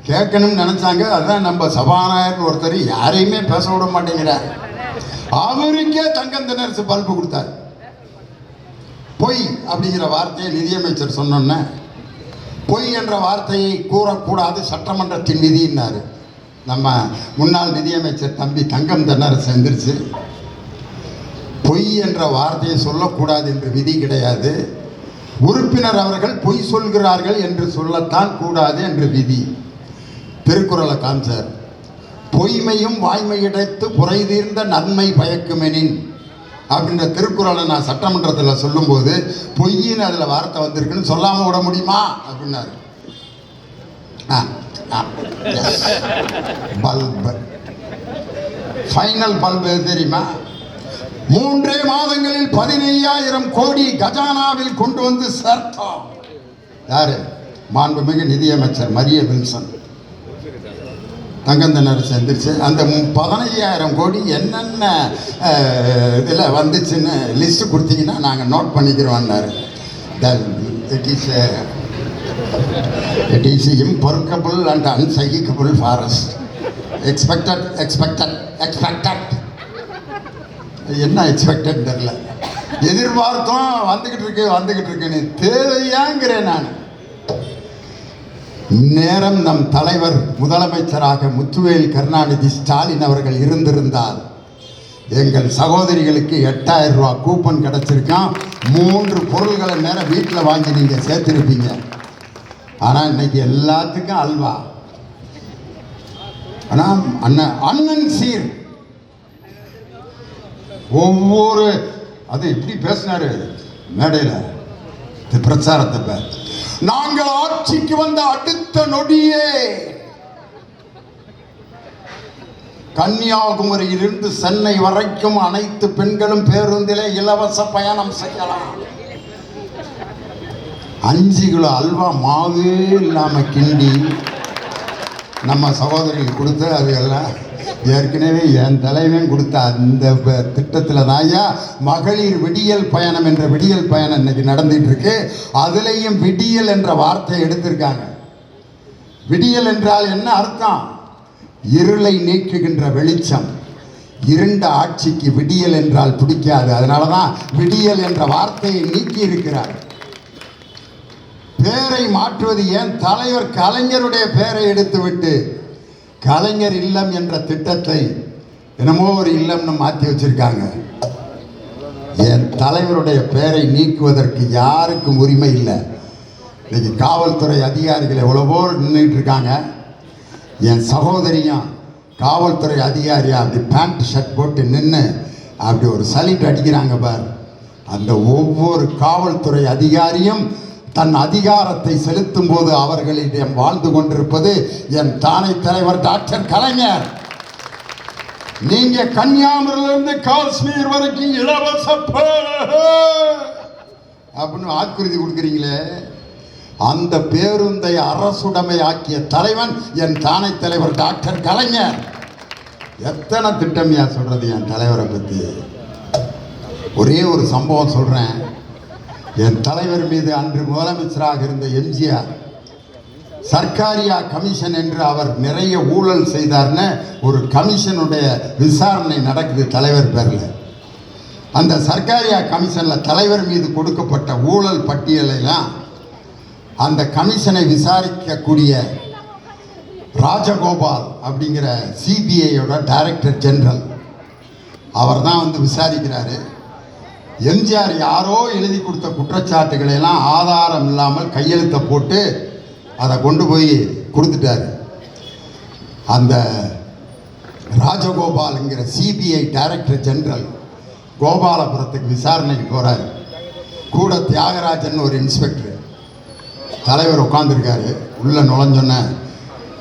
கேட்கணும்னு நினைச்சாங்க. அதான் நம்ம சபாநாயகர் ஒருத்தர் யாரையுமே பேச விட மாட்டேங்கிறார். அவருக்கே தங்கம் தென்னரசு பல்பு கொடுத்தார். பொய் அப்படிங்கிற வார்த்தையை நிதியமைச்சர் சொன்னோன்னே பொய் என்ற வார்த்தையை கூறக்கூடாது, சட்டமன்றத்தின் விதினாரு. நம்ம முன்னாள் நிதியமைச்சர் தம்பி தங்கம் தென்னரசு எந்திரிச்சு பொய் என்ற வார்த்தையை சொல்லக்கூடாது என்று விதி கிடையாது, உறுப்பினர் அவர்கள் பொய் சொல்கிறார்கள் என்று சொல்லத்தான் கூடாது என்று விதி. திருக்குறளை காமிச்சார். பொய்மையும் வாய்மையிடைத்து புரை தீர்ந்த நன்மை பயக்குமெனின் அப்படின்ற திருக்குறளை நான் சட்டமன்றத்தில் சொல்லும்போது பொய்ன்னு அதில் வார்த்தை வந்திருக்குன்னு சொல்லாமல் விட முடியுமா அப்படின்னாரு. பல்பு ஃபைனல் பல்பு தெரியுமா? 3 மாதங்களில் 15,000 கோடி கஜானாவில் கொண்டு வந்து சேர்த்தோம். யாரு? மாண்புமிகு நிதியமைச்சர் மரிய வில்சன். தங்கம் தென்னரசு எந்திரிச்சு அந்த 15,000 கோடி என்னென்ன இதில் வந்துச்சுன்னு லிஸ்ட்டு கொடுத்தீங்கன்னா நாங்கள் நோட் பண்ணிக்கிறோம்னாரு. It is imperishable and unsayable for us. Expected. என்ன எக்ஸ்பெக்டட் தெரியல. எதிர்பார்த்தோம், வந்துகிட்டு இருக்குன்னு தேவையாங்கிறேன் நான். நேரம் நம் தலைவர் முதலமைச்சராக முத்துவேல் கருணாநிதி ஸ்டாலின் அவர்கள் இருந்திருந்தால் எங்கள் சகோதரிகளுக்கு 8,000 ரூபா கூப்பன் கிடைச்சிருக்கான். 3 பொருள்களை நேரம் வீட்டில் வாங்கி நீங்கள் சேர்த்திருப்பீங்க. ஆனால் இன்னைக்கு எல்லாத்துக்கும் அல்வா. ஆனால் அண்ணன் சீர் ஒவ்வொரு அது எப்படி பேசினாரு மேடையில் பிரச்சாரத்தை. நாங்கள் ஆட்சிக்கு வந்த அடுத்த நொடியே கன்னியாகுமரியிலிருந்து சென்னை வரைக்கும் அனைத்து பெண்களும் பேருந்திலே இலவச பயணம் செய்யலாம். 5 கிலோ அல்வா மாவே இல்லாம கிண்டி நம்ம சகோதரிகள் கொடுத்து அது எல்லாம் ஏற்கனவே என் தலைவன் கொடுத்த அந்த திட்டத்தில் தாயா மகளிர் விடியல் பயணம் என்ற விடியல் பயணம் இன்னைக்கு நடந்துட்டு இருக்கு. அதுலேயும் விடியல் என்ற வார்த்தையை எடுத்திருக்காங்க. விடியல் என்றால் என்ன அர்த்தம்? இருளை நீக்குகின்ற வெளிச்சம். இருண்ட ஆட்சிக்கு விடியல் என்றால் பிடிக்காது. அதனால தான் விடியல் என்ற வார்த்தையை நீக்கி இருக்கிறார். பேரை மாற்றுவது ஏன்? தலைவர் கலைஞருடைய பெயரை எடுத்துவிட்டு கலைஞர் இல்லம் என்ற திட்டத்தை என்னமோ ஒரு இல்லம்னு மாற்றி வச்சிருக்காங்க. என் தலைவருடைய பெயரை நீக்குவதற்கு யாருக்கும் உரிமை இல்லை. இன்னைக்கு காவல்துறை அதிகாரிகள் எவ்வளவோ நின்றுட்டு இருக்காங்க. என் சகோதரியும் காவல்துறை அதிகாரியா அப்படி பேண்ட் ஷர்ட் போட்டு நின்று அப்படி ஒரு சலிட் அடிக்கிறாங்க பார். அந்த ஒவ்வொரு காவல்துறை அதிகாரியும் தன் அதிகாரத்தை செலுத்தும் போது அவர்களிடம் வாழ்ந்து கொண்டிருப்பது என் தானை தலைவர் டாக்டர் கலைஞர். நீங்க கன்னியாகுமரியிலிருந்து காஷ்மீர் வரைக்கும் இலவச அப்படின்னு வாக்குறுதி கொடுக்குறீங்களே, அந்த பேருந்தை அரசுடைமை ஆக்கிய தலைவன் என் தானை தலைவர் டாக்டர் கலைஞர். எத்தனை திட்டமையா சொல்றது என் தலைவரை பத்தி. ஒரே ஒரு சம்பவம் சொல்றேன். என் தலைவர் மீது அன்று முதலமைச்சராக இருந்த எம்ஜிஆர் சர்க்காரியா கமிஷன் என்று அவர் நிறைய ஊழல் செய்தார்னு ஒரு கமிஷனுடைய விசாரணை நடக்குது தலைவர் பேரில். அந்த சர்க்காரியா கமிஷனில் தலைவர் மீது கொடுக்கப்பட்ட ஊழல் பட்டியலெல்லாம் அந்த கமிஷனை விசாரிக்கக்கூடிய ராஜகோபால் அப்படிங்கிற சிபிஐயோட டைரக்டர் ஜெனரல் அவர் தான் வந்து விசாரிக்கிறாரு. எம்ஜிஆர் யாரோ எழுதி கொடுத்த குற்றச்சாட்டுகளை எல்லாம் ஆதாரம் இல்லாமல் கையெழுத்தை போட்டு அதை கொண்டு போய் கொடுத்துட்டாரு. அந்த ராஜகோபால்ங்கிற சிபிஐ டைரக்டர் ஜெனரல் கோபாலபுரத்துக்கு விசாரணைக்கு போறாரு. கூட தியாகராஜன் ஒரு இன்ஸ்பெக்டர். தலைவர் உட்காந்துருக்காரு. உள்ள நுழைஞ்சோன்ன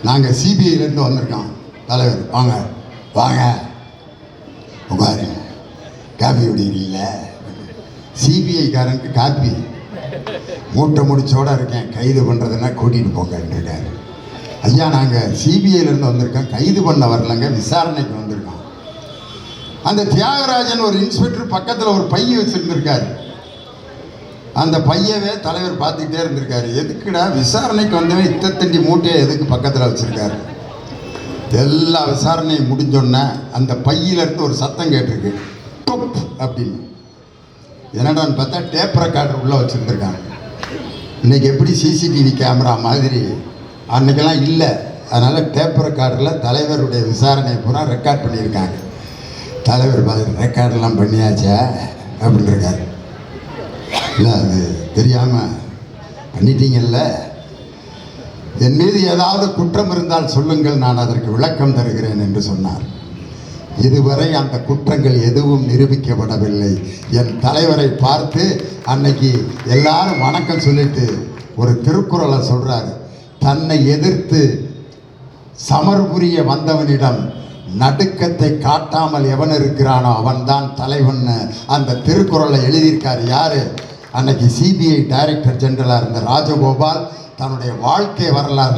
நாங்கள் சிபிஐலேருந்து வந்திருக்கோம். தலைவர் வாங்க வாங்க உட்காரு, காப்பி குடிக்கிறீங்கள? சிபிஐக்காரனுக்கு காப்பி மூட்டை முடிச்சோட இருக்கேன், கைது பண்ணுறதுன்னா கூட்டிகிட்டு போங்கன்றாரு. ஐயா நாங்கள் சிபிஐலேருந்து வந்திருக்கோம், கைது பண்ண வரலங்க, விசாரணைக்கு வந்திருக்கோம். அந்த தியாகராஜன் ஒரு இன்ஸ்பெக்டர் பக்கத்தில் ஒரு பைய வச்சுருந்துருக்காரு. அந்த பையவே தலைவர் பார்த்துக்கிட்டே இருந்திருக்காரு. எதுக்குடா விசாரணைக்கு வந்தவன் இத்தத்தண்டி மூட்டையை எதுக்கு பக்கத்தில் வச்சுருக்காரு. எல்லா விசாரணையும் முடிஞ்சோடனே அந்த பையிலேருந்து ஒரு சத்தம் கேட்டிருக்கு, டொப் அப்படின்னு. என்னடான்னு பார்த்தா டேப் ரெக்கார்டர் உள்ளே வச்சுருந்துருக்காங்க. இன்றைக்கி எப்படி சிசிடிவி கேமரா மாதிரி அன்றைக்கெல்லாம் இல்லை. அதனால் டேப் ரெக்கார்டரில் தலைவருடைய விசாரணையை பூரா ரெக்கார்ட் பண்ணியிருக்காங்க. தலைவர் பார்த்து ரெக்கார்டெல்லாம் பண்ணியாச்சா அப்படின்னு இருக்காரு. இல்லை அது தெரியாமல் பண்ணிட்டீங்கல்ல, என் மீது ஏதாவது குற்றம் இருந்தால் சொல்லுங்கள், நான் அதற்கு விளக்கம் தருகிறேன் என்று சொன்னார். இதுவரை அந்த குற்றங்கள் எதுவும் நிரூபிக்கப்படவில்லை. என் தலைவரை பார்த்து அன்னைக்கு எல்லாரும் வணக்கம் சொல்லிட்டு ஒரு திருக்குறளை சொல்றாரு. தன்னை எதிர்த்து சமர் புரிய வந்தவனிடம் நடுக்கத்தை காட்டாமல் எவன் இருக்கிறானோ அவன்தான் தலைவன். அந்த திருக்குறளை எழுதியிருக்காரு யாரு? அன்னைக்கு சிபிஐ டைரக்டர் ஜெனரலாக இருந்த ராஜகோபால் தன்னுடைய வாழ்க்கை வரலாறு